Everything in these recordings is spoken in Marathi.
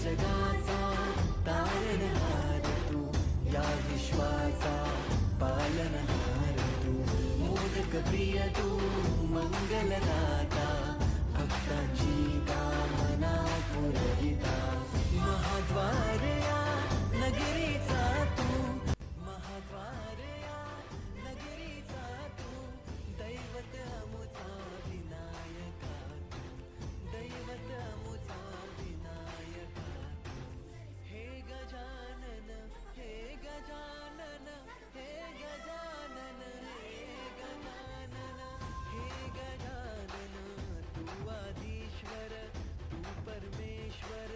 जगाचा तारणहार तू, या विश्वाचा पालनहार तू, मोदक प्रिय तू, मंगलदाता, भक्तांची कामना पुरविता, महाद्वार या नगरीचा तू, महाद्वार या नगरीचा तू, दैवत अमुचा विनायका तू, दैवत अमुचा विनायका तू, हे गजानन, हे गजानन, हे गजानन, हे गजानन, हे गजानन, तू आदिश्वर, तू परमेश्वर,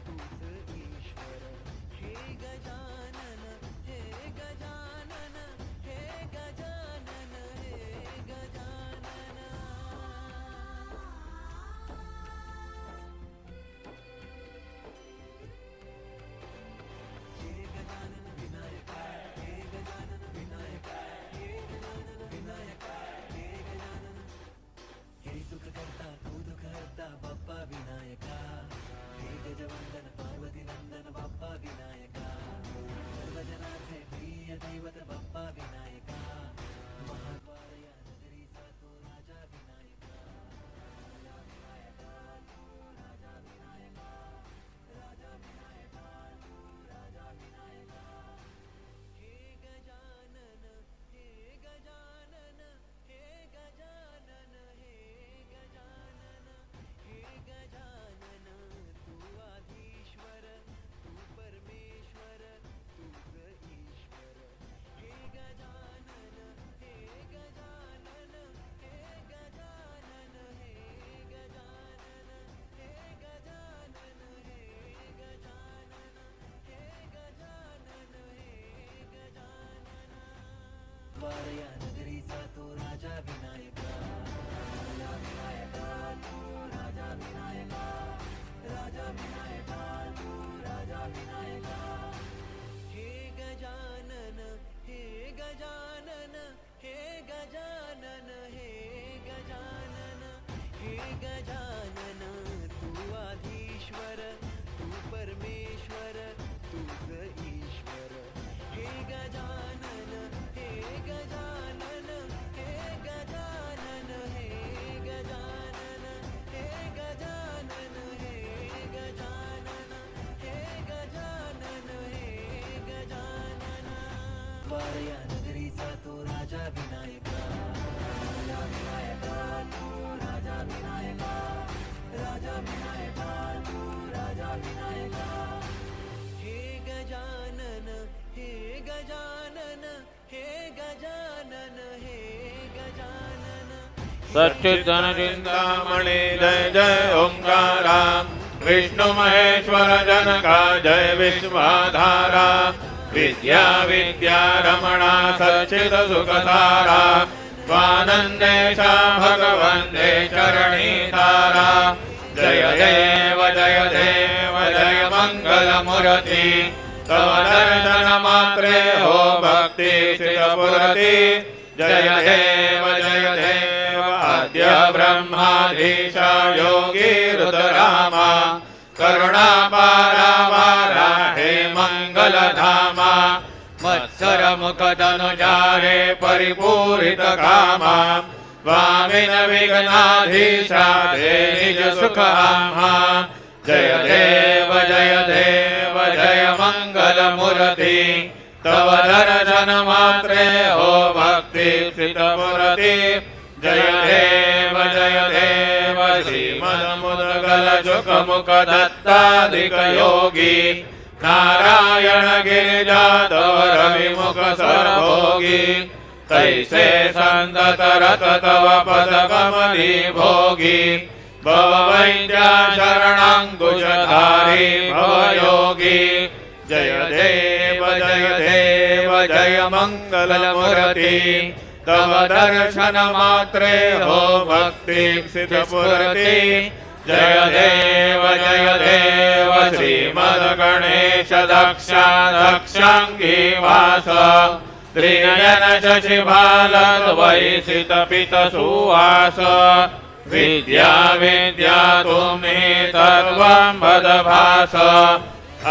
तूच ईश्वर, हे गजानन, हे गजानन, हे गजानन, हे गजानन. हे गजानन विनायका, हे गजानन विनायका, हे गजानन विनायका, हे गजानन, हे सुख करता तू दुःख हरता बाप्पा विनायका, हे गजवंदन पार्वती नंदन बाप्पा विनायका, सर्वजनांचे प्रिय दैवत बाप्पा विनायका, महाद्वार या नगरीचा तो राजा विनायका, राजा विनायका, तू राजा विनायका, राजा विनायका, तू राजा विनायका, हे गजानन, हे गजानन, हे गजानन, हे गजानन, हे गजानन, तू आदिश्वर, तू परमेश्वर, तूच ईश्वर, हे गजानन, हे गजानन, हे गजानन, हे गजानन, हे गजानन, हे गजानन, हे गजानन, हे गजानन. द्वार या नगरीचा तो राजा विनायका, राजा विनायका, तू राजा विनायका, राजा विनायका, तू राजा विनायका, हे गजानन, हे गजानन, हे गजानन, हे गजानन, हे गजानन, तू आदिश्वर, तू परमेश्वर, तूच ईश्वर, हे गजानन, हे गजानन, हे गजानन, हे गजानन, हे गजानन, हे गजानन, हे गजानन, हे गजानन. द्वार या नगरीचा तो राजा विनायका, राजा विनायका, तू राजा विनायका, राजा विनायका, तू राजा विनायका, हे गजानन, हे गजानन, हे गजानन, हे गजानन. सच्चिदानंद चिंतामणि जय जय ओंकारा, विष्णु महेश्वर जनका जय विश्वाधारा, विद्या विद्या रमणा सच्चिद सुखसारा, स्वानंदेशा भगवन्ते चरणी तारा, जय देव जय देव जय मंगल मूर्ति, तव दर्शन मात्रे हो भक्ति स्थितपूर्ति, जय देव आद्य ब्रह्माधीशा योगी रुद्रामा, करुणापारा हे मंगल धामा, मत्सर मुख धनुजारे परिपूरित कामा, स्वामिन विघ्नाधीशा दे निज सुख आम्हा, जय देव जय मंगल मूर्ति, तव दर्शन मात्रे हो भक्ति स्थितपूर्ति, जय देव श्रीमद मुद्गल सुख मुख दत्तादिक योगी, नारायण गिरिजाधव रविमुख सर्वभोगी, तैसे संतत रत तव पद कमली भोगी, भववैद्या शरणाङ्कुशधारी भवयोगी, जय देव जय मंगल मूर्ति, तव दर्शन मात्रे हो भक्ति स्थितपूर्ति, जय देव श्रीमद गणेश दक्षांगी वास, त्रिनयन शशिभाल वैसित पित सुहास, विद्या विद्या तुम्हें सर्वं वदभास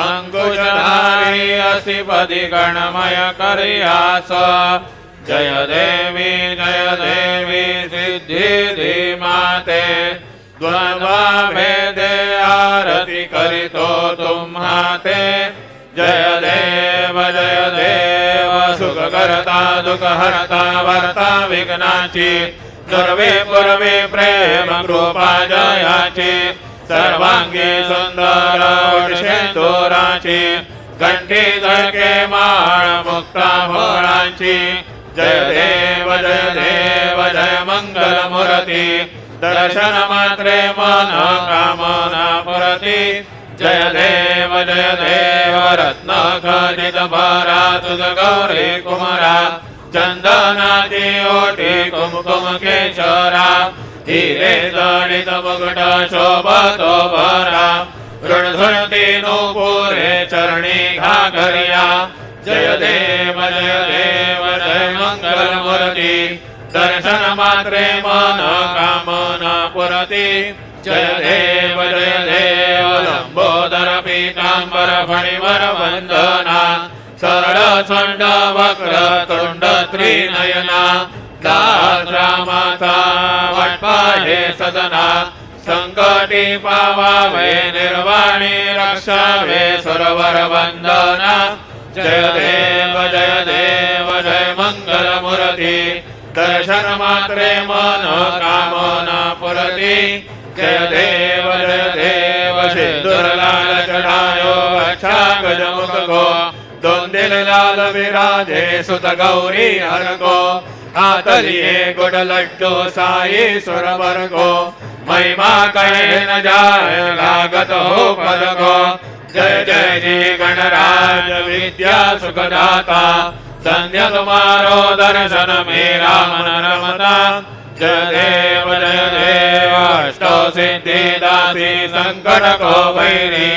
अंकुशधारी असि पदि गणमय करियास जय देवी सिद्धि धीमाते द्वंद्वा भेदे आरती करितो तुम्हाते जय देव सुख करता दुख हरता वर्ता विघ्नाची सर्वे पूर्वे प्रेम कृपा जयाची सर्वांगी सुंदर शेंदुराची कंठी झळके माळ मुक्ता भोळांची जय देव जय मंगल मूर्ती दर्शन मात्रे मन कामना पुरती जय देव रत्न खचित भरा तुझ गौरी कुमारा चंदनाची ओटी कुमकुम केशरा हिरे जडित मुकुट शोभतो भरा ऋणधुरती नुपुरे चरणी घागरिया जय देव जय मंगल मूर्ती दर्शन मात्रे मन कामना पुरती जय देव लंबोदर पीतांबर फणिवर वंदना सरळ चंड वक्र तुंड त्रिनयना दासरामाचा वाटपाहे सदना संकटी पावावे निर्वाणी रक्षावे सुरवर वंदना जय देव जय मंगल मूर्ती दर्शन मात्रे मन कामना पुरती जय देव सिंदूर लाल चढ़ायो अच्छा गजमुख को दोन दिल लाल विराजे सुत गौरी हर को आतलिए गुड़ लड्डू साई सुरवर को महिमा कहे न जाए लागत हो पद को जय जी गणराज विद्या सुखदाता धन्य तुम्हारो दर्शन मेरा मन रमता जय देव अष्टो सिद्धि दासी संकट को भैरी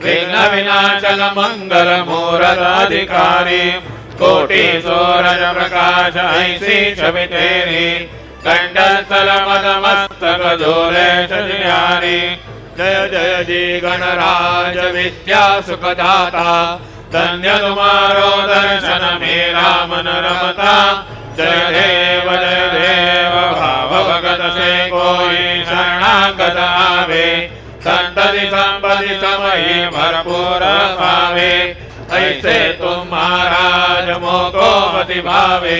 विघ्न विनाशन मंगल मूरत अधिकारी कोटि सूरज प्रकाश ऐसी छवि तेरी कंठस्थल मद मस्तक झूले सजियारी जय जी गणराज विद्या सुखदाता धन्य तुम्हारो दर्शन मेरा मन रमता जय देव भाव भगत से कोई शरणागत आवे संतति संपत्ति समयी भरपूर पावे ऐसे तुम महाराज मोको मति भावे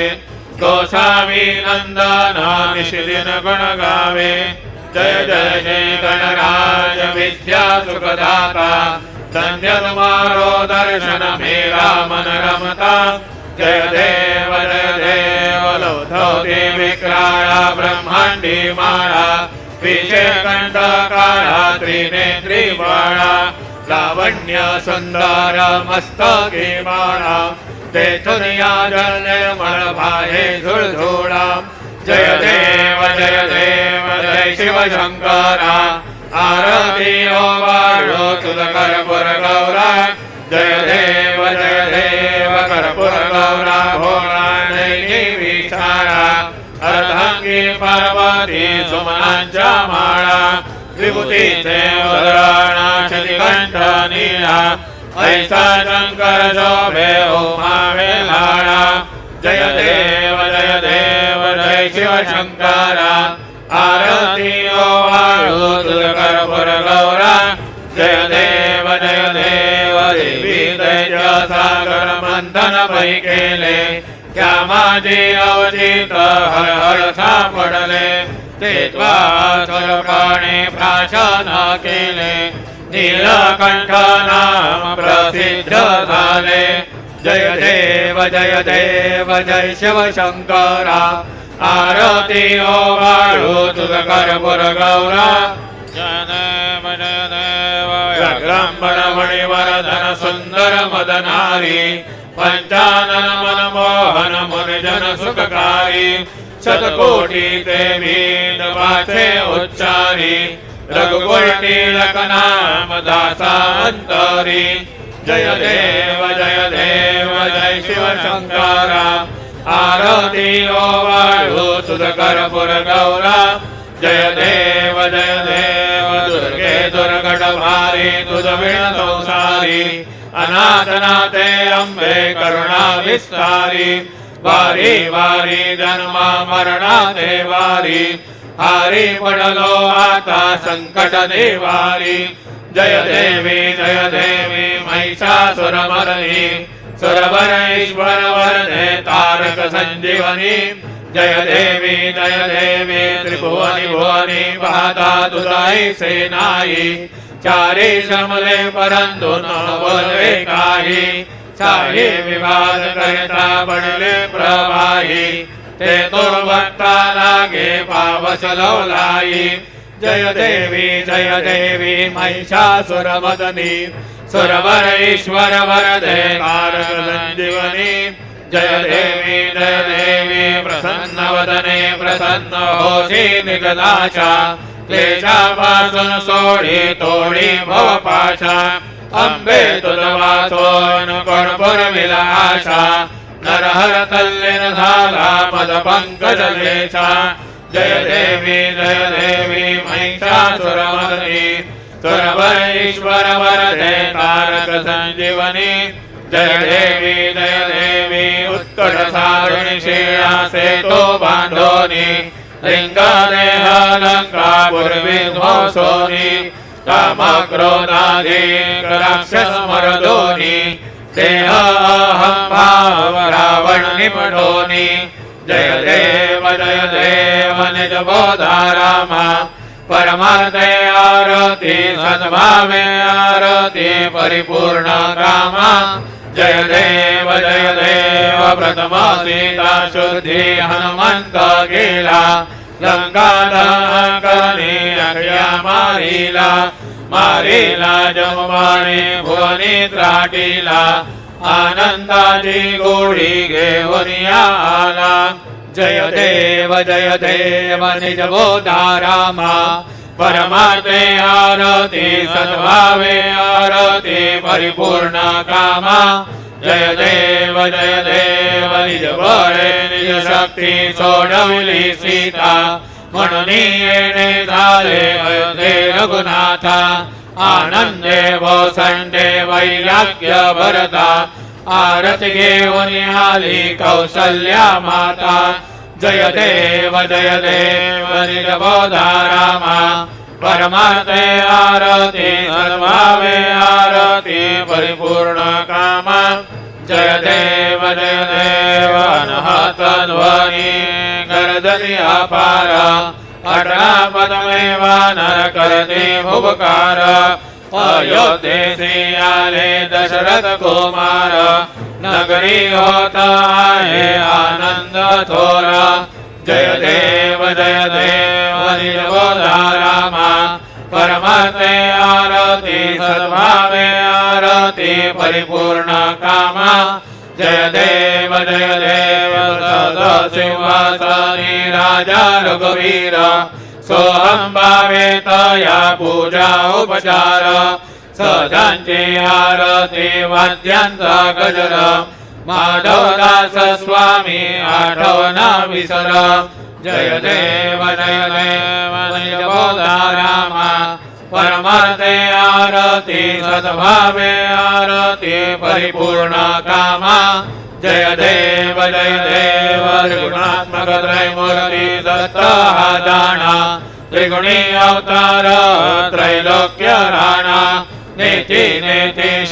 गोसावी नंदन निशिदिन गुण गावे जय गणराज विद्या सुखदाता धन्य तुम्हारो दर्शन मेरा मन रमता जय देव लौधौती विक्राळा ब्रह्मांडी माळा विषय कंठ काळा त्रिनेत्री बाळा लावण्य सुंदर मस्तकी बाळा तेथून या निर्मळ भाये झुळझुळा जय देव जय शिव शंकरा आरती ओ वाळो तुझ कर्पूर गौरा जय देव कर्पूर गौरा भोळा नैनी विचारा अर्धांगी पार्वती सुमनांच्या माळा विभूतीचे उधरणा शशिकंठ नीळा ऐसा शंकर शोभे उमावे लाळा जय देव जय शिव शंकरा आरती ओ वाळू तुझ कर्पूर गौरा जय देव देवी दैत्य सागर मंथन पै केले क्या माझे अवचित हळहळ सापडले ते प्राणे प्राशन केले नीलकंठ नाम प्रसिद्ध झाले जय देव जय शिव शंकरा आरती ओ वाळू तुझ कर्पूर गौरा व्याघ्रांबर मणिवरधन सुंदर मदनारी पंचानन मनमोहन मुनिजन सुखकारी शतकोटी देवी वाचे उच्चारी रघुकुळटी लखनाम दासा अंतरी जय देव जय शिव शंकरा आरती ओ वाळू तुझ कर्पूर गौरा जय देव दुर्गे दुर्गटभारी तुझविण संसारी अनाथनाथे अंबे करुणा विस्तारी वारी वारी जन्मा मरणाते वारी हारी पडलो आता संकट देवारी जय देवी महिषासुरमर्दिनी सुरवर ईश्वर वरदे तारक संजीवनी जय देवी त्रिभुवनी भुवनी पाहता तुझाई सेनाई चारी श्रमले परंतु न बोलवे काही सारे विवाद करता बनले प्रवाही ते दुर्भक्ता लागे पावस लवलाई जय देवी महिषासुरमर्दिनी सुरवर ईश्वर वरदे तारक संजीवनी जय देवी प्रसन्नवदने प्रसन्न होशी निगदाशा क्लेशापासून सोडी तोडी भवपाशा अंबे तुझवाचोन कर्पूरविला आशा नरहर तल्लीन झाला मद पंकज देशा जय देवी महिषासुरमर्दिनी सुरवर ईश्वर वरदे तारक संजीवनी जय देवी उत्कट सारुणी श्रेया सेतो बांधोनी लिंगादेह लंका पूर्वी ध्वंसोनी काम क्रोधादी राक्षस मर्दोनी देह अहं भाव रावण निपटोनी जय देव निज बोधा रामा परमार्थे आरती सद्भावे आरती परिपूर्ण कामा जय देव प्रथम सीता शुद्धि हनुमंत गेला लंका करणी अख्या मारिला जमवाणी भुवनी त्राटीला आनंदाची गोडी घेऊन आला जय देव निज बोधा रामा परमार्थे आरती सद्भावे आरती परिपूर्ण कामा जय देव निज बळे निज शक्ती सोडविली सीता म्हणून येणे झाले अयोध्ये रघुनाथा आनंदे वसंते वैराग्य भरता आरती घेऊन आली कौसल्या माता जय देव निज बोधा रामा परमार्थे आरती सद्भावे आरती परिपूर्ण कामा जय देव अनहत ध्वनी गर्जनी अपार अठरा पदमे वानर करते भुवकार अयोध्येसी आले दशरथ कुमार नगरी होता आहे आनंद थोरा जय देव निज बोधा रामा परमार्थे आरती सद्भावे आरती परिपूर्ण कामा जय देव सदा सिंहासनी राजा रघुवीर सोहम भावे तया पूजा उपचार सदांची आरती वाद्यांचा गजर माधवदास स्वामी आठवना विसर जय देव निज बोधा रामा परमार्थे आरती सद्भावे आरती परिपूर्ण कामा जय देव त्रिगुणात्मक त्रैमूर्ति दत्त हा जाणा त्रिगुणी अवतार त्रैलोक्य राणा नेति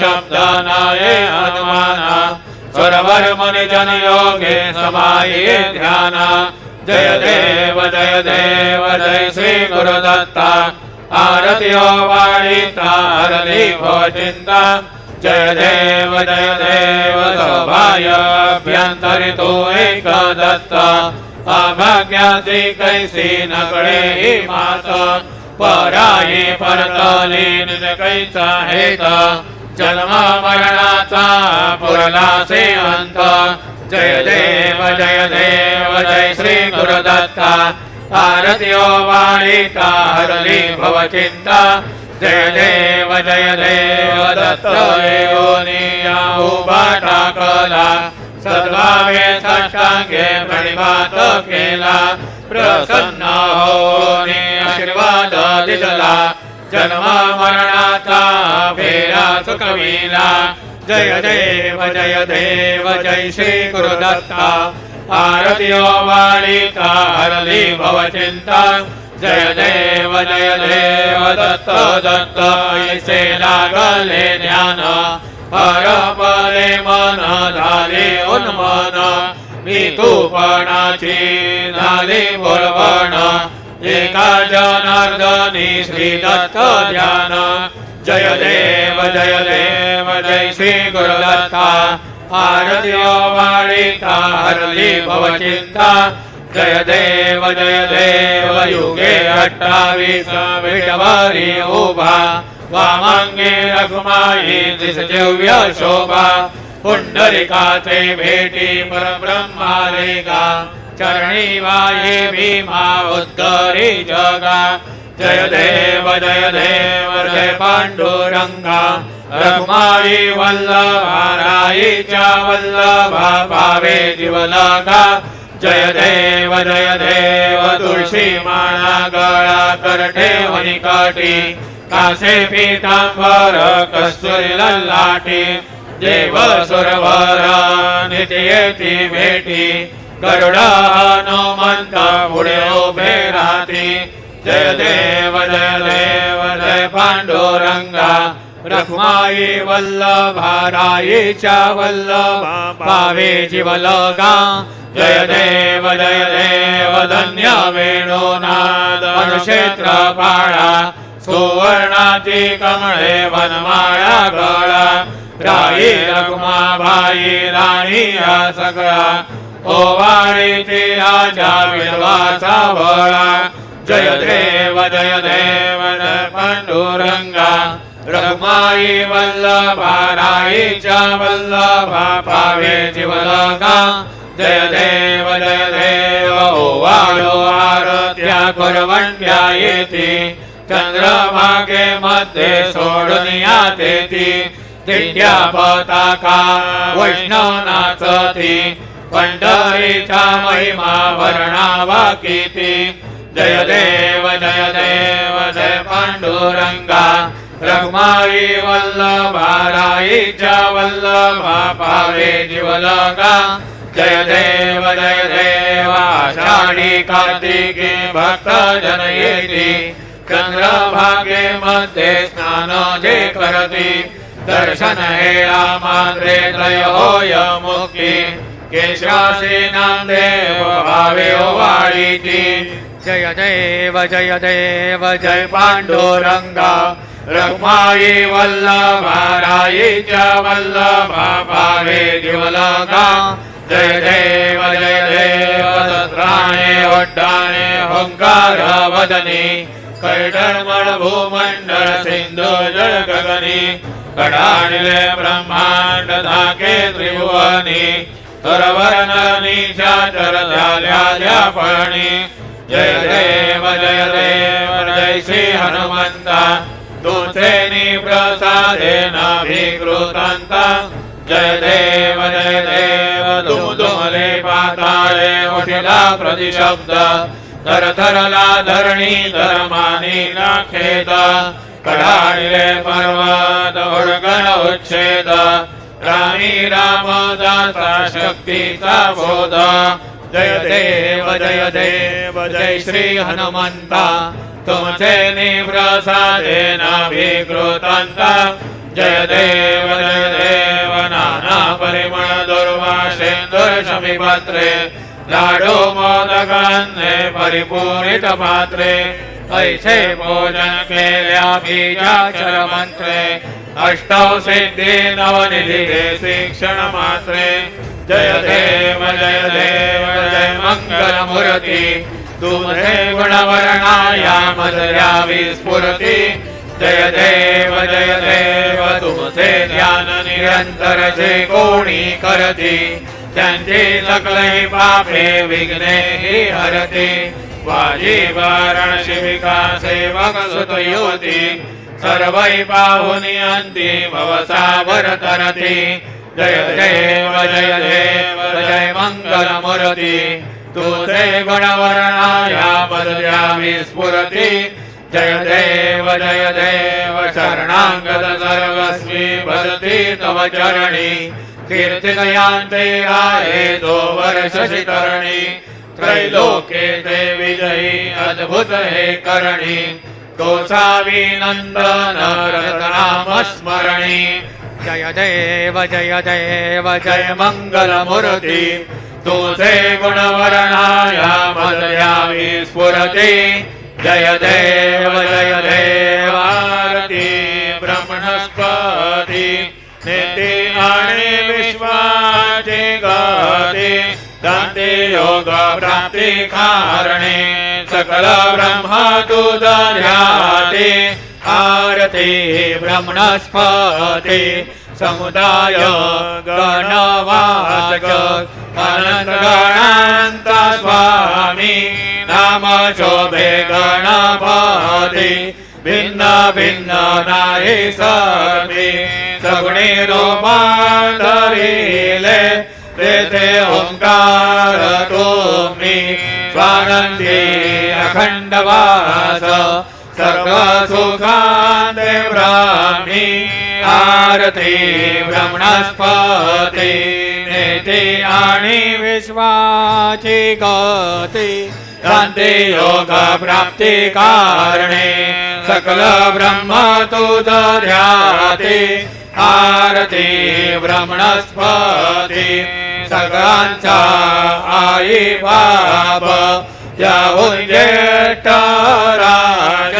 शब्द नाये हनुमाना सुरवर मुनि जन योगे समाये ध्याना जय देव जय श्री गुरुदत्ता आरती वाणिता हरली भव चिंता जय देव सौभाग्यभ्यंतरि तो एक दत्ता अभाग्याची कैसी नकळे ही मात पराई परतली निज कैसा हेत जन्म मरणाचा पुरला से अंत जय देव जय श्री गुरुदत्ता आरती वाणिता हरली भव चिंता जय देव दत्त योनिया उभा टाकला सद्भावे साष्टांगे प्रणिपात केला प्रसन्न होनी जन्म मरणाचा फेरा चुकविला जय देव जय श्री गुरुदत्ता आरती ओवाळीता हरली भवचिंता जय देव दत्त दत्त ऐसे लागले ज्ञान हरपले मन झाले उन्मन मी तूपणाची झाली बोलबण एका जनार्दनी श्री दत्त ध्यान जय देव जय श्री गुरुदत्ता आरती ओवाळीता हरली भवचिंता जय देव युगे 28 विटवारी उभा वामांगे रघुमाई दिसदिव्य शोभा पुंडरिकाचे भेटी परब्रह्मालेगा चरणी वाये भीमा उद्धरी जगा जय देव जय पांडुरंगा रघुमाई वल्लभाराईच्या वल्लभा पावे जीवलगा जय देव तुळशी माळा गळा करठे वनिकाठी कासे पीतांबर कस्तुरी ललाटी देव सुरवर नित्येती भेटी गरुड हनुमंत पुढे उभे राहती जय देव जय पांडुरंगा रखुमाई वल्लभाराईच्या वल्लभा पावे जीवलगा जय देव धन्य वेणुनाद अनुक्षेत्र पाळा सुवर्णाची कमळे वनमाळा गळा राई रखुमाबाई राणी हा सगळा ओवाळीची राजा विधवाचा बळा जय देव जय पांडुरंगा रखुमाई वल्लभाराईच्या वल्लभा पावे जीवलगा जय देव ओवाळो आरत्या करवंट्या येती चंद्रभागे मध्ये सोडून यातेती दिंड्या पताका वैष्णव नाचती पंढरीचा महिमा वर्णावा किती जय देव जय पांडुरंगा रखुमाई वल्लभाराईच्या वल्लभा पावे जीवलगा जय देव आषाढी कार्तिकी भक्त जन येती चंद्रभागे मध्ये स्नान जे करती दर्शन हेळा मात्रे त्रय होय मुक्ती केशासी नामदेव भावे ओवाळीती जय देव जय पांडुरंगा रखुमाई वल्लभाराईच्या वल्लभा पावे जीवलगा जय देव दत्राणे वड्डाणे हुंकार वदनी कैटळमळ भूमंडळ सिंधू जळ गगनी कडाणिले ब्रह्मांड धाके त्रिभुवनी तरवर्णनीच्या चर झाल्या फळणी जय देव जय श्री हनुमंता तुझे प्रसादेन विकृतांता जय देव दुमदुमले पाताळे उठिला प्रतिशब्द धरला धरणी धर्मानी नाखेद कडाळिले पर्वत उडगण उच्छेद रामी रामदासा शक्तीचा बोध जय देव जय श्री हनुमंता तुमचे प्रसादेन विकृतांता जय देव नाना परिमळ दुर्वासेंदुर शमीपत्रे लाडू मोदकांने परिपूरित पात्रे ऐसे भोजन केल्या बीजाक्षर मंत्रे अष्टौ सिद्धी नवनिधी शिक्षण मात्रे जय देव जय मंगल मूर्ती तुमचे गुणवर्णाया मधुरा विस्फुरती जय देव तुमचे ध्यान निरंतर जे कोणी करती त्यांचे सकले पापे विघ्ने हरते वाजी वारण शिविका सेवक सुत युवती सर्वै पाहुनी अंती भवसावर तरती जय देव जय मंगल मूर्ती तुझे गुणवर्णाया मधुरा विस्फुरती जय देव शरणागत सर्वस्वी भरती तव चरणी कीर्तिदयांते राये 2 वर्ष शितरणी त्रैलोके ते विजयी अद्भुत हे करणी गोसावी नंदन रतनाम स्मरणी जय देव जय मंगल मूर्ती तुझे गुणवर्णाया मदयामी स्फुरती जय देव आरती ब्रह्मणस्पती नेते आणि विश्वाची गती शांती योग प्राप्ती कारणे सकल ब्रह्म तुझ ध्याते आरती ब्रह्मणस्पती समुदाय गणवाचक अनंत गणांत स्वामी नाम शोभे गणपती भिन्न भिन्न नाही सर्वे सगुणे रूपांतरिले तेथे ओंकार तुम्ही स्वानंदी अखंड वास सर्व सुखांते ब्राह्मी आरती ब्रह्मणस्पती नेते आणि विश्वाची गती शांती योग प्राप्ती कारणे सकल ब्रह्म तुझ ध्याते आरती ब्रह्मणस्पती सगळ्यांचा आई बाप जाऊन ज्येष्ठ राज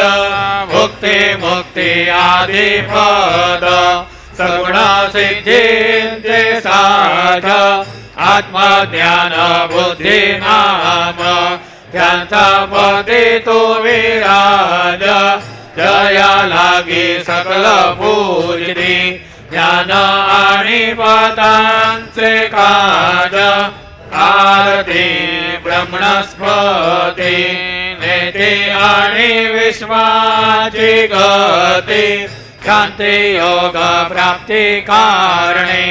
मुक्ती आदी पद सगुण सिद्धींचे साध आत्मज्ञान बुद्धी नाम त्यांचा पदी तो विराज जया लागी सकल पूजती ज्ञान आणि पदांचे काज आरती ब्रह्मणस्पती नेते आणि विश्वाची गती शांती योग प्राप्ती कारणे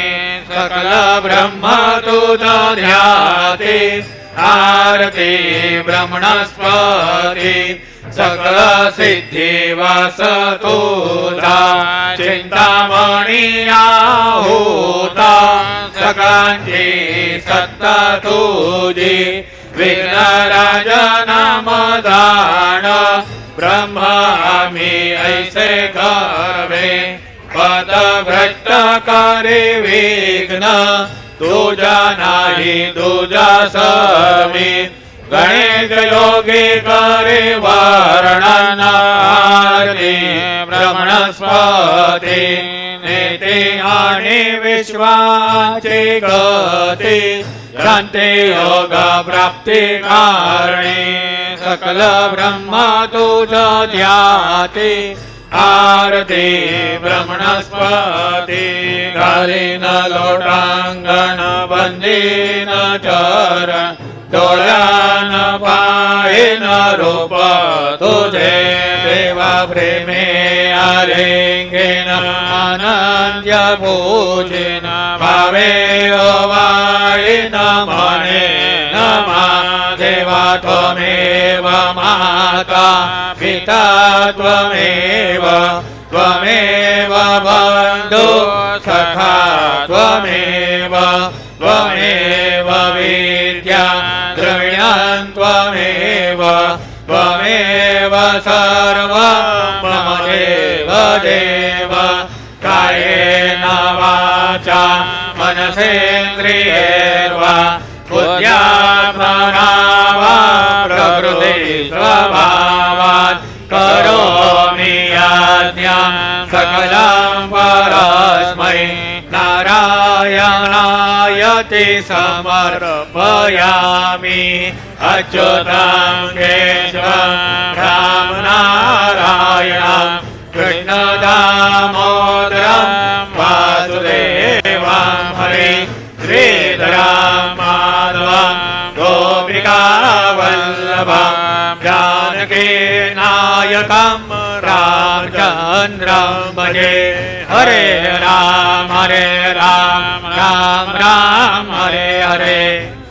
सकल ब्रह्म तुझ ध्याते आरती ब्रह्मणस्पती सकल सिद्धी वास तुझा चिंतामणी होता सगळ्यांची सत्ता तुझी विघ्नराज नाम दान ब्रह्म आम्ही ऐसे करवे पद भ्रष्ट करे विघ्न तुझा नाही तुझा समी गणेश योगी करे वर्णन आरती ब्रह्मणस्पती नेते आणि विश्वाची गती शांती योग प्राप्ती कारणे सकल ब्रह्म तुझ ध्याते आरती ब्रह्मणस्पती घालीन लोटांगण बंदीन चरण डोळ्यान पाहिन रूप तुझे देवा प्रेमे आलिंगेन अनंत्य पूजेन भावे ओवाळीन मने नमा देवा त्वमेव माता पिता त्वमेव त्वमेव बन्धु सखा त्वमेव त्वमेव विद्या द्रविणं त्वमेव त्वमेव सर्वं मम देव देव कायेन वाचा मनसेन्द्रियैर्वा बुद्ध्यात्मना वा प्रकृति स्वभावात् करोमि यज्ञं सकलं परस्मै नारायणायति समर्पयामि अच्युतं केशवं रामनारायणं कृष्णदामोदरं वासुदेवं हरे श्रीधरं माधवं गोपिकावल्लभं जानकीनायकं रामचन्द्रं भजे हरे Ram Ram Ram Hare Hare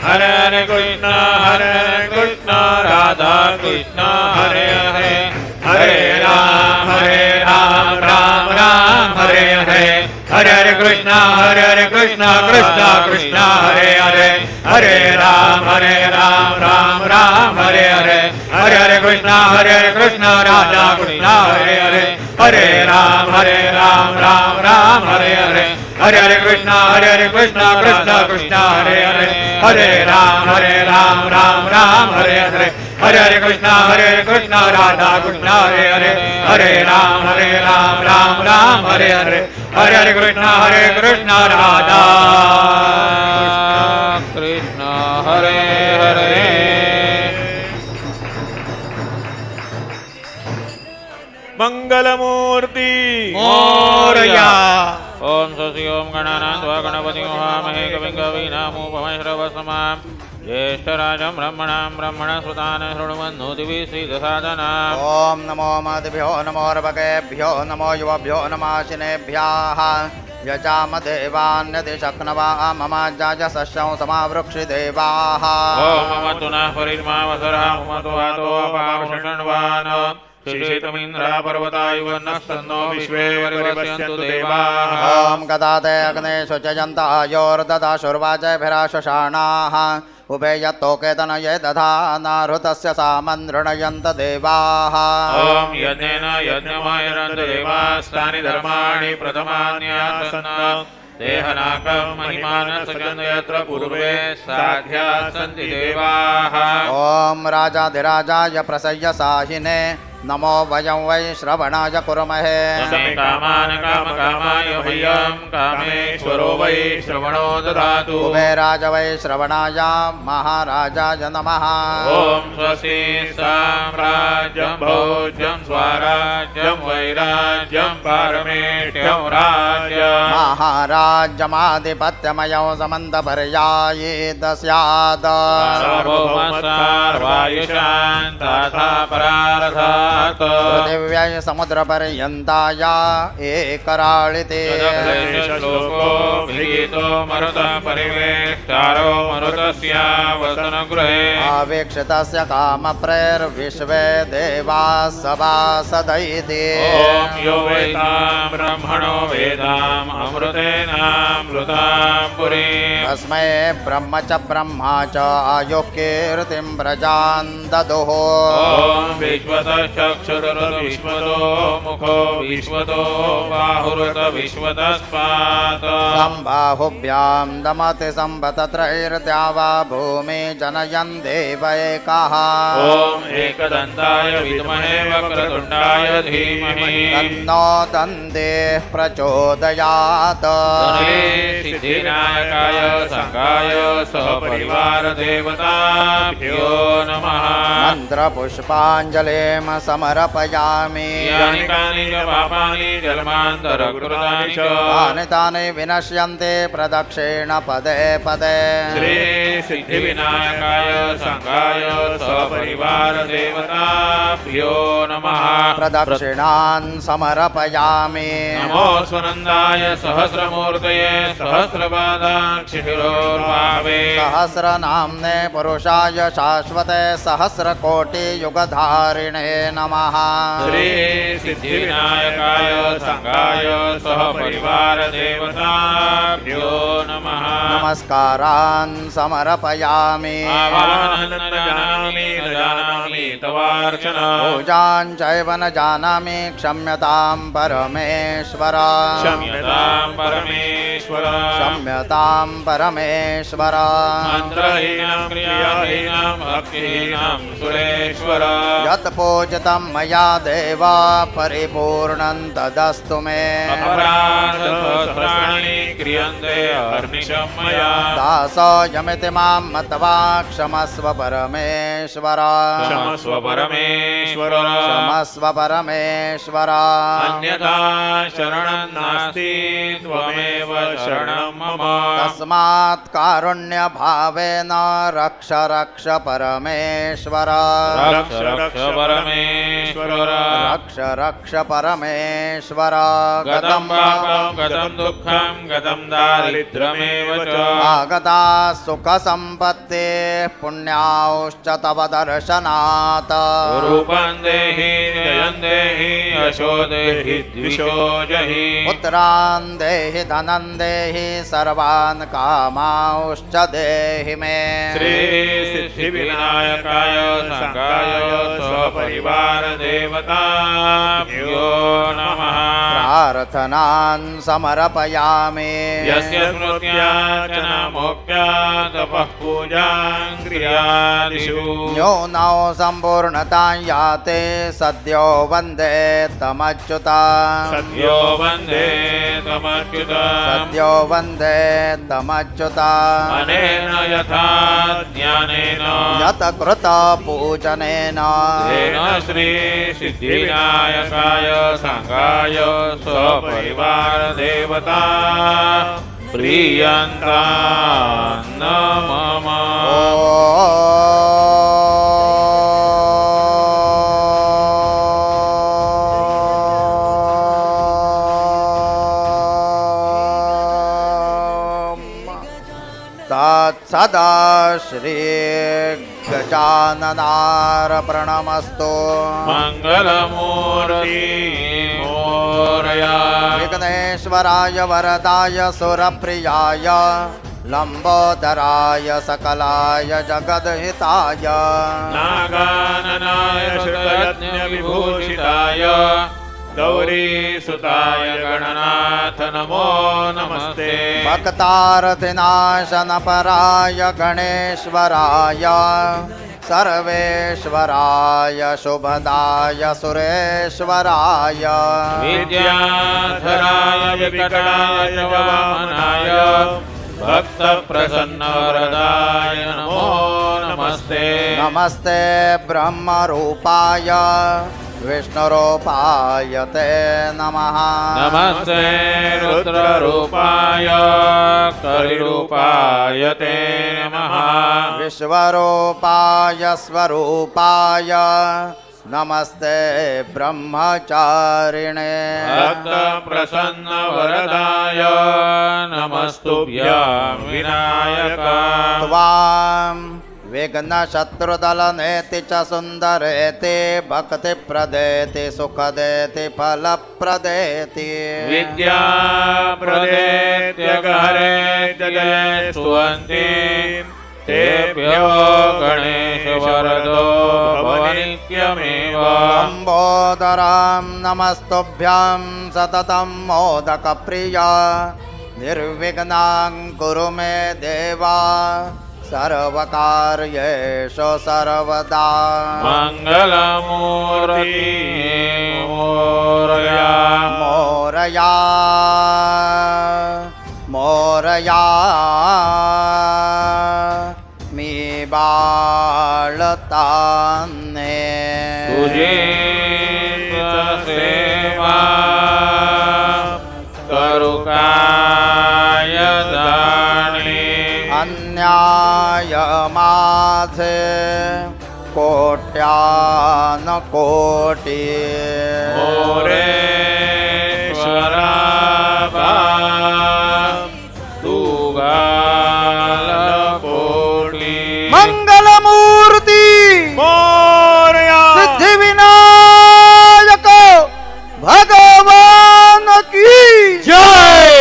Hare Krishna Radha Krishna Hare Hare Hare Krishna Krishna Krishna Hare Hare Hare Ram Ram Ram Hare Hare Hare Krishna Radha Krishna Hare Hare Hare Ram Ram Hare Hare Hare Krishna Krishna Krishna Hare Hare Hare Ram Ram Hare Hare Hare Krishna Radha Krishna Hare Hare Hare Ram Ram Hare Hare Hare Krishna Radha Krishna Hare Hare मंगलमूर्ति Morya ओम शशि ओम गणानान्त्वा गणपति महामहे कविं कवीनामुपमः श्रवसमां ज्येष्ठराजं ब्रह्मणस्पतान् शृण्वन्नोतिभिः श्रीदसादनाम् ओम नमो मदिभ्यो नमो रवकेभ्यो नमो युवभ्यो नमाशिनेभ्यः यजामदेवान्यदि शक्नवा मम जाजसस्यं समावृक्षि देवाः ओम ममतु नः परिर्मावसरः ममतु वातो अपावशण्वान् शिशितमिन्द्रा पर्वतायुवन्नस्तन्नो विश्वे वरिवस्यन्तु देवाः ओम गदाते अग्ने शुचयन्तायोर्ददाशुर्वाचभिराशशाणाः उभे यत्तोकेतनये दधानाहृतस्य सामन्नृणयन्त देवाः ओम यज्ञेन यज्ञमायरन्त देवास्तानि धर्माणि प्रथमान्यासन् देहनाकं महिमानसगन् यत्र पूर्वे साध्याः सन्ति देवाः ओम राजाधिराजाय प्रसय्य साहिने नमो वयं वै श्रवणाय कुर्महे समे कामान् कामकामाय मह्यं कामेश्वरो वै श्रवणो ददातु कुबेराज वै श्रवणाय महाराजाय नमः ओम स्वस्ति साम्राज्यं भोज्यं स्वराज्यं वैराज्यं पारमेष्ठ्यं राज्यं महाराज्यमाधिपत्यमयं समन्तपर्यायेत स्यात् सार्वभौमसार्वायुषान् तथा परारथात् पृथिव्यै समुद्रपर्यन्ताय एकराळिते श्लोको विगीतो मरुतः परिवेष्टारो मरुतस्यावसनगृहे आवीक्षितस्य कामप्रैर्विश्वे देवाः सभासदैति ॐ यो वेदां ब्रह्मणो वेदाम् अमृतेनामृतां पुरीम् तस्मै ब्रह्म च ब्रह्मा च आयुः कीर्तिं प्रजान् ददुः ॐ विश्वतश्चक्षुरुत विश्वतो मुखो विश्वतो बाहुरुत विश्वतस्पात् सम्बाहुभ्यां दमति सम्पतत्रैर्द्यावा भूमि जनयन् देव एकः ॐ एकदन्ताय विद्महे वक्रतुण्डाय धीमहि तन्नो दन्तेः प्रचोदयात् सिद्धिनायकाय संगाय सहपरिवारदेवताभ्यो नमः मन्त्रपुष्पाञ्जलिं समर्पयामि यानि कानि च पापानि जन्मान्तरकृतानि च तानि तानि विनश्यन्ते प्रदक्षिण पदे पदे श्री सिद्धिविनायकाय संगाय सहपरिवारदेवताभ्यो नमः प्रदक्षिणान् समर्पयामि नमो स्वनन्दाय सहस्रमूर्तये सहस्रपादाक्षिशिरोर्भावे सहस्रनाम्ने पुरुषाय शाश्वते सहस्रकोटियुगधारिणे नमः श्री सिद्धिविनायकाय संगाय सहपरिवारदेवताभ्यो नमः नमस्कारान् समर्पयामि आवाहनं न जानामि न जानामि तवार्चना पूजां चैव न जानामि क्षम्यतां परमेश्वर क्षम्यतां परमेश्वर क्षम्यतां परमेश्वर मन्त्रहीनं क्रियाहीनं भक्तिहीनं सुरेश्वर यत् पूजितं मया देव परिपूर्णं तदस्तु मे अपराधसहस्राणि क्रियन्ते अहर्निशं मया दासोऽयमिति मां मत्वा क्षमस्व परमेश्वर क्षमस्व परमेश्वर क्षमस्व परमेश्वर अन्यथा शरणं नास्ति त्वमेव शरणं मम तस्मात् कारुण्यभावेन रक्ष रक्ष परमेश्वर रक्ष रक्ष परमेश्वर रक्ष रक्ष परमेश्वर गतं पापं गतं दुःखं गतं दारिद्र्यमेव च आगता सुखसम्पत्तेः पुण्याश्च तव दर्शनात् रूपं देहि धियं देहि यशो देहि द्विषो जहि पुत्रान् देहि धनं देहि सर्वान् कामांश्च देहि मे श्री सिद्धि विनायकाय संगाय स्वपरिवार देवताभ्यो नमः प्रार्थनान् समर्पयामि यस्य स्मृत्यार्चनामोक्त्या तपः पूजां क्रियादिषु न्यूनौ सम्पूर्णतां याते सद्यो वन्दे तमच्युता सद्यो वन्दे तमच्युत सद्यो वन्दे तमच्युता अनेन यथा ज्ञानेन यत कृत पूजनेन तेन श्री सिद्धिविनायकाय संगाय स्वपरिवार देवता प्रियन्ता मम तत्सदा श्री गजाननार्पणमस्तु मंगलमूर्ति मोरया विघ्नेश्वराय वरदाय सुरप्रियाय लंबोदराय सकलाय जगद्हिताय नागाननाय श्रुतयज्ञविभूषिताय गौरीसुताय गणनाथ नमो नमस्ते भक्तार्थिनाशनपराय गणेश्वराय सर्वेश्वराय शुभदाय सुरेश्वराय विद्याधराय विकटाय वामनाय भक्तप्रसन्नवरदाय नमो नमस्ते नमस्ते ब्रह्मरूपाय विष्णुरूपाय ते नमः नमस्ते रुद्ररूपाय कलिरूपाय ते नमः विश्वरूपाय स्वरूपाय नमस्ते ब्रह्मचारिणे भक्तप्रसन्नवरदाय नमस्तुभ्यं विनायका त्वां विघ्नशत्रुदलनेति च सुन्दरेति भक्तिप्रदेति सुखदेति फलप्रदेति विद्याप्रदेत्यगहरेत्य स्तुवन्ति तेभ्यो गणेशवरदो भवनित्यमेव लम्बोदरां नमस्तुभ्यं सततं मोदकप्रिया निर्विघ्नां कुरु मे देवा सर्वकार्येषु सर्वदा मङ्गलमूर्ति मोरया मोरया मोरया मी बाळतान्ने तुझे सेवा करुकाय दाणे अन्याय माझे कोट्यान कोटी मोरेश्वरा तू गाल कोटी मंगलमूर्ती मोरया सिद्धिविनायक भगवान की जय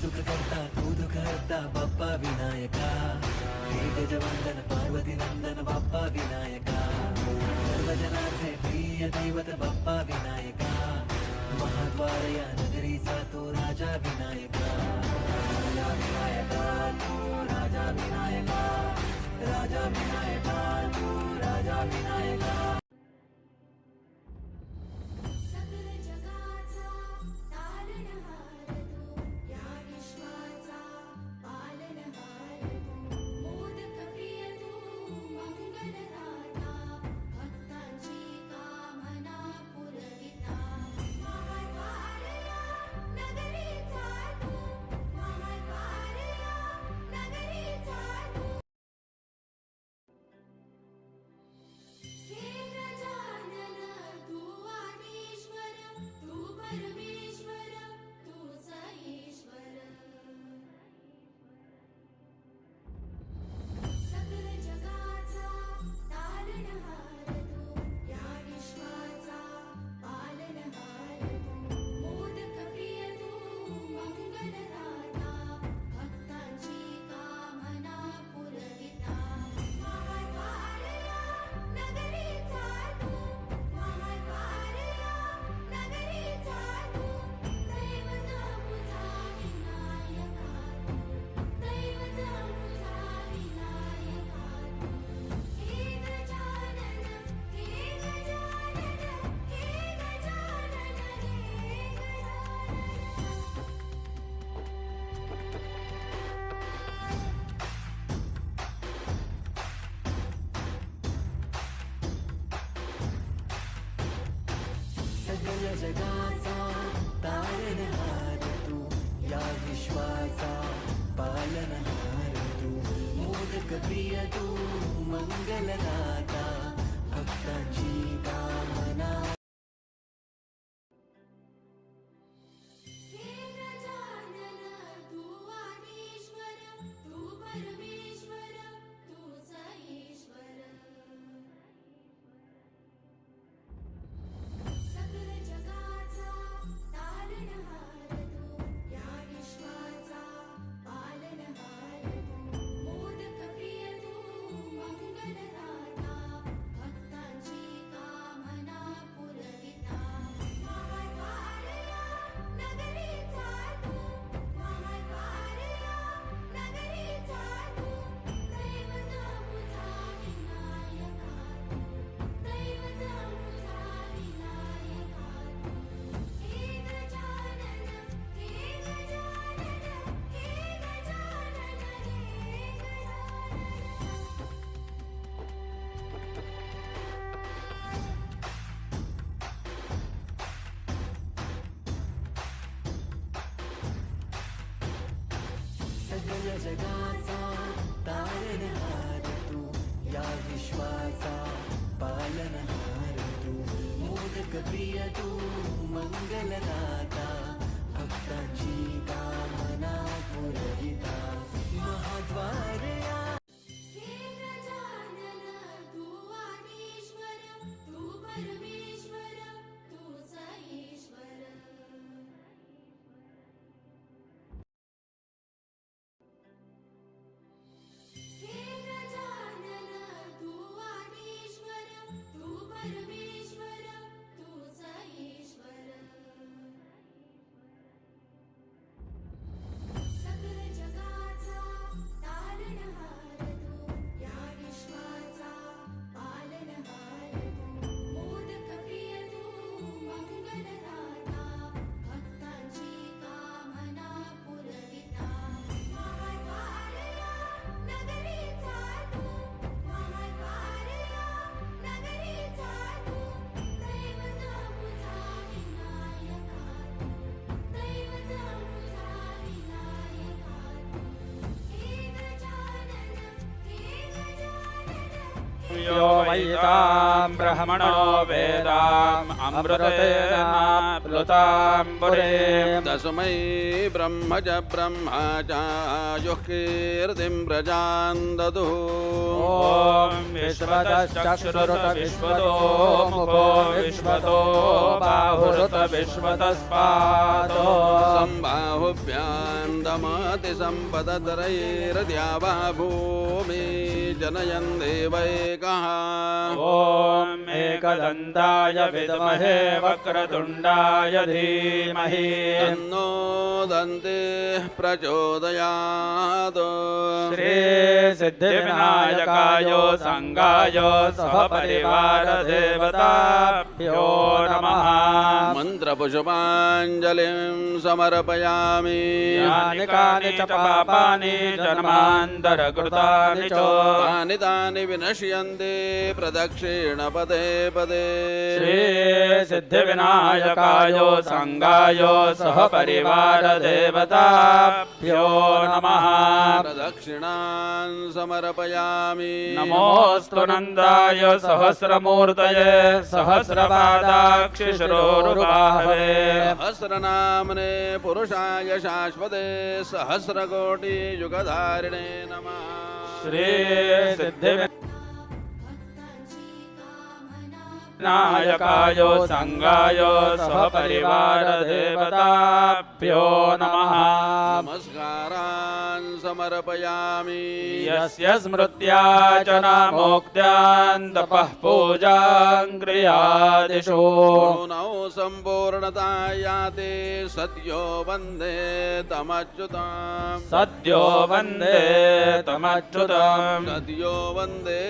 सुखकर्ता तू दुःखहर्ता बाप्पा विनायका हे गजवंदन पार्वती नंदन बाप्पा विनायका सर्वजनार्थे प्रिय दैवत बाप्पा विनायका महाद्वार या नगरीचा तो राजा विनायका राजा विनायका तू राजा विनायका राजा विनायका तू राजा विनायका सकल जगाचा तारणहार तू या विश्वाचा पालनहार तू मोदक प्रिय तू मंगल सगळ्या जगाचा तारणहार तू या विश्वाचा पालनहार तू मोदक प्रिय तू मंगलदाता भक्तांची कामना हे गजानन तू आदिश्वर तू परमेश्वर तूच ईश्वर सकल जगाचा तारणहार तू या विश्वाचा पालनहार तू मोदक प्रिय तू मंगलदाता भक्तांची कामना पुरविता महाद्वारया नगरीचा तू महाद्वारया नगरीचा तू दैवत मुझा विनायका तू दैवत मुझा विनायका तू हे गजानन हे गजानन हे गजानन हे गजानन सगळ्या जगाचा तारणहार तू या विश्वाचा पालनहार तू मोदक प्रिय तू मंगलदाता भक्तांची कामना पुरविता महाद्वारया हे गजानन तू आदिश्वर तू परमेश्वर तूच ईश्वर हे गजानन तू आदिश्वर तू परमेश्वर तूच ईश्वर सकल जगाचा तारणहार तू या विश्वाचा पालनहार तू मोदक प्रिय तू मंगलदाता भक्तांची कामना पुरविता महाद्वारया नगरीचा तू महाद्वारया नगरीचा तू दैवत मुझा विनायका तू दैवत मुझा विनायका तू हे गजानन हे गजानन यो वैतां ब्रह्मणो वेदाम् अमृतेन प्लुतां पुरीं तस्मै ब्रह्म च ब्रह्मा च युः कीर्तिं प्रजां ददुः ॐ विश्वतश्चक्षुरुत विश्वतो मुखो विश्वतो बाहुरुत विश्वतस्पादो सम्बाहुभ्यां दमति सम्पदतरैर्द्यावा भूमि जनयन् देवैकः ॐ एकदन्ताय विद्महे वक्रतुण्डाय धीमहि तन्नो दन्तिः प्रचोदयात् श्रीसिद्धिविनायकाय संगाय सहपरिवारदेवताभ्यो नमः मन्त्रपुष्पाञ्जलिं समर्पयामि यानि कानि च पापानि जन्मान्तरकृतानि च तानि तानि विनश्यन्ति प्रदक्षिण पदे पदे श्रीसिद्धिविनायकाय संगाय सहपरिवारदेवताभ्यो नमः प्रदक्षिणान् समर्पयामि नमोऽस्तु नन्दाय सहस्रमूर्तये सहस्रपादाक्षिशिरोरुबाहवे सहस्रनाम्ने पुरुषाय शाश्वते सहस्रकोटियुगधारिणे नमः श्रीसिद्धिविनायकाय भक्तांची कामना संगाय सहपरिवारदेवताभ्यो नमः नमस्कारान् समर्पयामि यस्य स्मृत्या च नामोक्त्यान् तपः पूजां क्रियादिषु नौ सम्पूर्णता याते सद्यो वन्दे तमच्युताम् सद्यो वन्दे तमच्युतम् सद्यो वन्दे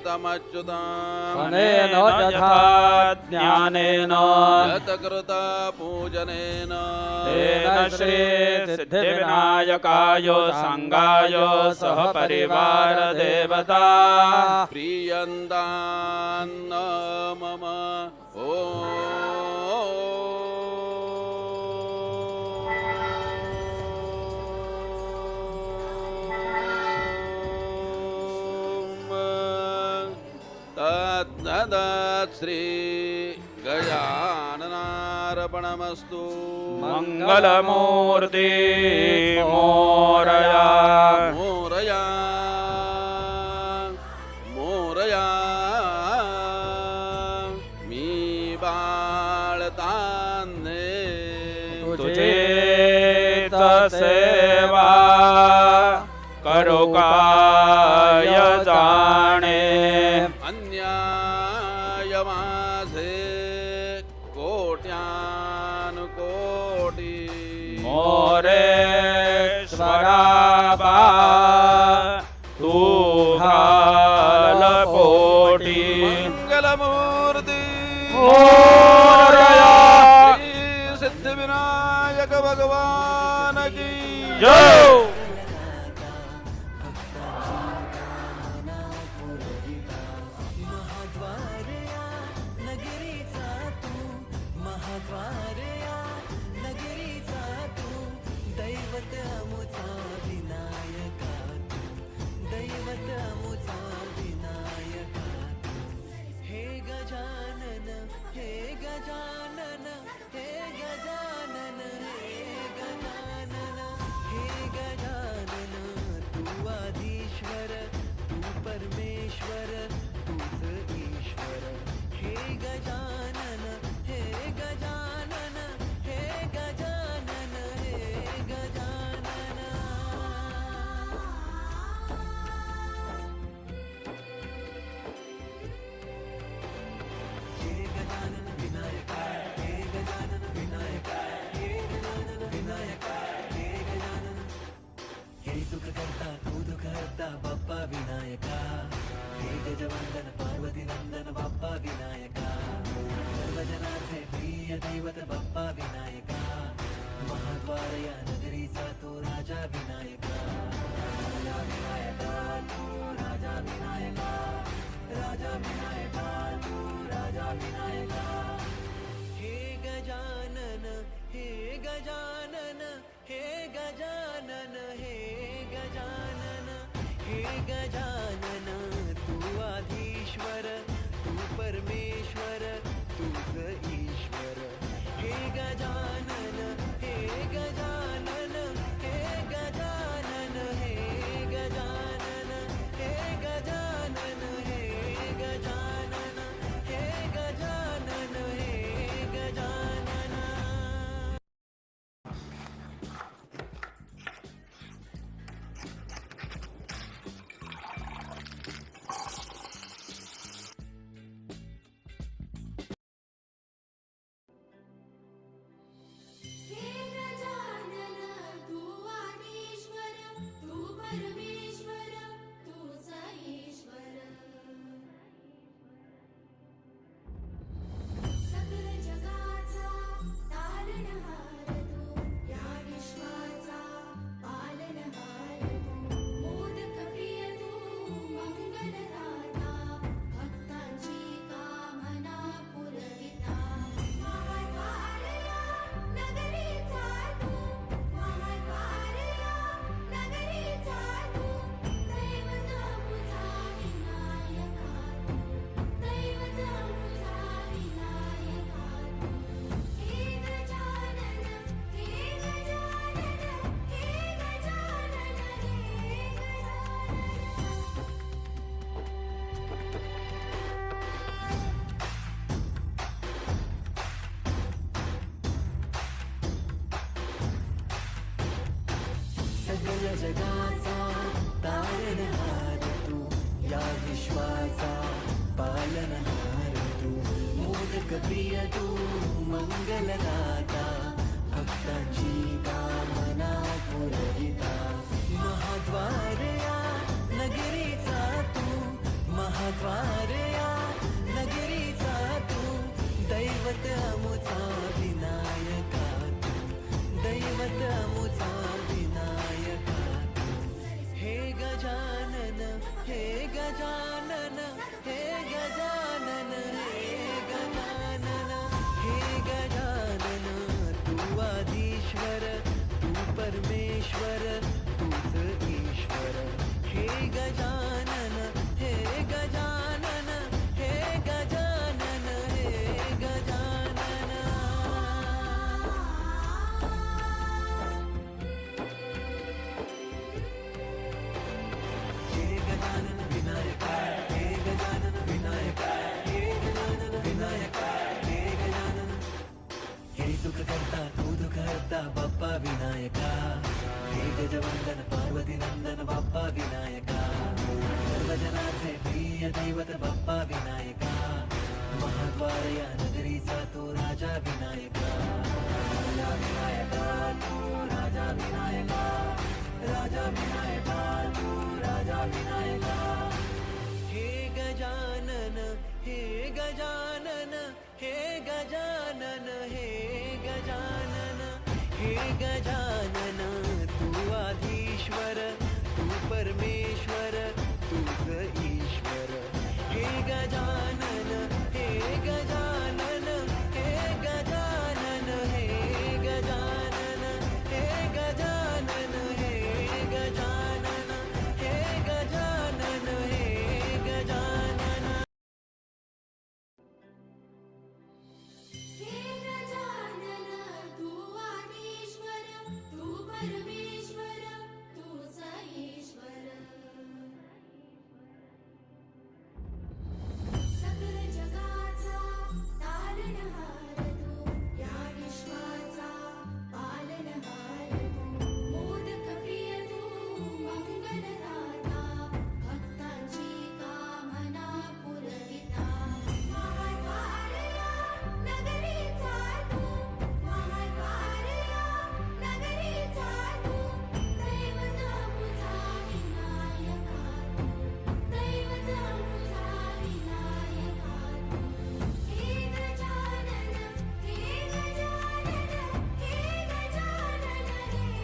तमच्युताम् अनेन यथा ज्ञानेन यतकृत पूजनेन तेन श्रीसिद्धिविनायकाय संगाय सहपरिवारदेवता प्रीयन्तान्न मम ॐ तद्ददात् श्री गजाननार्पणमस्तु मंगलमूर्ति मोरया मोरया मोरया मी बाळताने तुझे सेवा करो काय जाणे अन्याय माझे कोट्यानुकोटी मोरेश्वरा बा तू घाल पोटी मंगलमूर्ती मोरया श्री सिद्धिविनायक भगवान की जय महाद्वारया नगरीचा तू महाद्वारया नगरीचा तू दैवत अमुचा विनायका तू दैवत अमुचा विनायका तू हे गजानन हे गजानन हे गजानन हे गजानन हे गजानन तू आधीश्वर तू परमेश्वर तूच ईश्वर हे गजानन हे गजानन हे गजानन हे गजानन हे गजानन विनायका हे गजानन विनायका हे गजानन विनायका हे गजानन हे सुख करता तू दुःख हरता बाप्पा विनायका हे गजवंदन पार्वती नंदन बाप्पा विनायका सर्वजनांचे प्रिय दैवत बाप्पा विनायका महाद्वार या नगरीचा तो राजा विनायका राजा विनायका तू राजा विनायका राजा विनायका तू राजा विनायका हे गजानन हे गजानन हे गजानन हे गजानन हे गजानन तू आधीश्वर तू परमेश्वर तूच ईश्वर हे गजानन हे गजानन हे गजानन हे गजानन हे गजानन हे गजानन हे गजानन हे गजानन हे गजानन तू आदिश्वर तू परमेश्वर तूच ईश्वर सकल जगाचा तारणहार तू या विश्वाचा पालनहार तू मोदक प्रिय तू मंगलदाता भक्तांची कामना पुरविता महाद्वारया नगरीचा तू महाद्वारया नगरीचा तू दैवत अमुचा विनायका तू दैवत अमुचा विनायका तू हे गजानन हे गजानन हे गजानन हे गजानन सकल जगाचा तारणहार तू या विश्वाचा पालनहार तू मोदक प्रिय तू मंगलदाता भक्तांची कामना पुरविता महाद्वारया नगरीचा तू महाद्वारया नगरीचा तू दैवत अमुचा विनायका तू दैवत अमुचा विनायका तू हे गजानन हे गजानन हे गजानन हे गजानन हे गजानन तू आधीश्वर तू परमेश्वर तूच ईश्वर हे गजानन हे गजानन हे प्रिय दैवत बाप्पा विनायका महाद्वार या नगरीचा तू राजा विनायका राजा विनायका तू राजा विनायका राजा विनायका तू राजा विनायका हे गजानन हे गजानन हे गजानन हे गजानन हे गजानन तू आधीश्वर तू परमेश्वर तूच ईश्वर हे गजानन हे गजानन हे गजानन हे गजानन हे गजानन हे गजानन हे गजानन हे गजानन हे गजानन तू आदिश्वर तू परमेश्वर तूच ईश्वर सकल जगाचा तारणहार तू या विश्वाचा पालनहार तू मोदक प्रिय तू मंगलदाता भक्तांची कामना पुरविता महाद्वार या नगरीचा तू महाद्वार या नगरीचा तू दैवत मुझा विनायका तू दैवत मुझा विनायका तू हे गजानन हे गजानन हे गजानन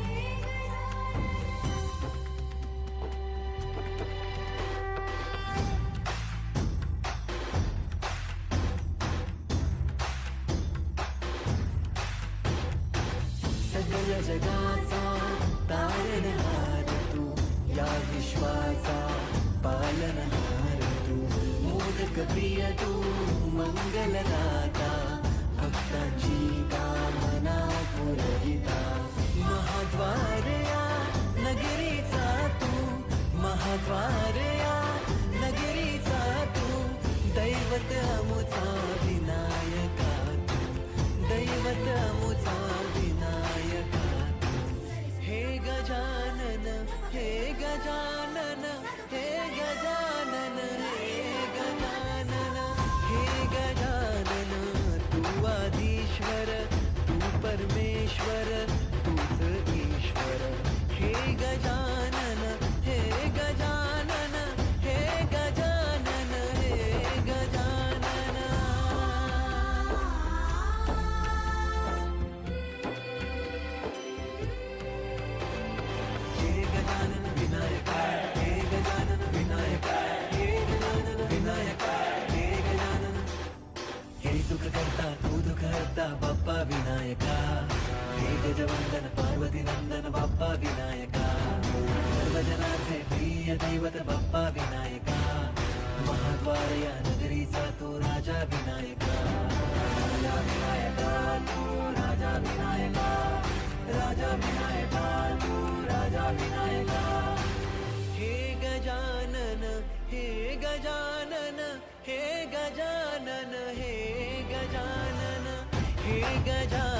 हे गजानन सकल जगाचा तारणहार तू या विश्वाचा पालनहार तू मोदक प्रिय तू मंगलदाता भक्तांची कामना पुरविता महाद्वार या नगरीचा तू महाद्वार या नगरीचा तू दैवत अमुचा विनायका तू दैवत अमुचा विनायका तू हे गजानन हे गजानन हे गजानन हे गजानन हे गजानन तू आधीश्वर तू परमेश्वर तूच ईश्वर हे गजानन हे गजानन हे गजानन हे गजानन हे गजानन विनायका हे गजानन विनायका हे गजानन विनायका हे गजानन हे सुख करता तू दुःख हरता बाप्पा विनायका हे गजवंदन पार्वती नंदन बाप्पा विनायका सर्वजनांचे प्रिय दैवत बाप्पा विनायका महाद्वार या नगरीचा तू राजा विनायका राजा विनायका तू राजा विनायका राजा विनायका तू राजा विनायका हे गजानन हे गजानन हे गजानन हे गजानन हे गजानन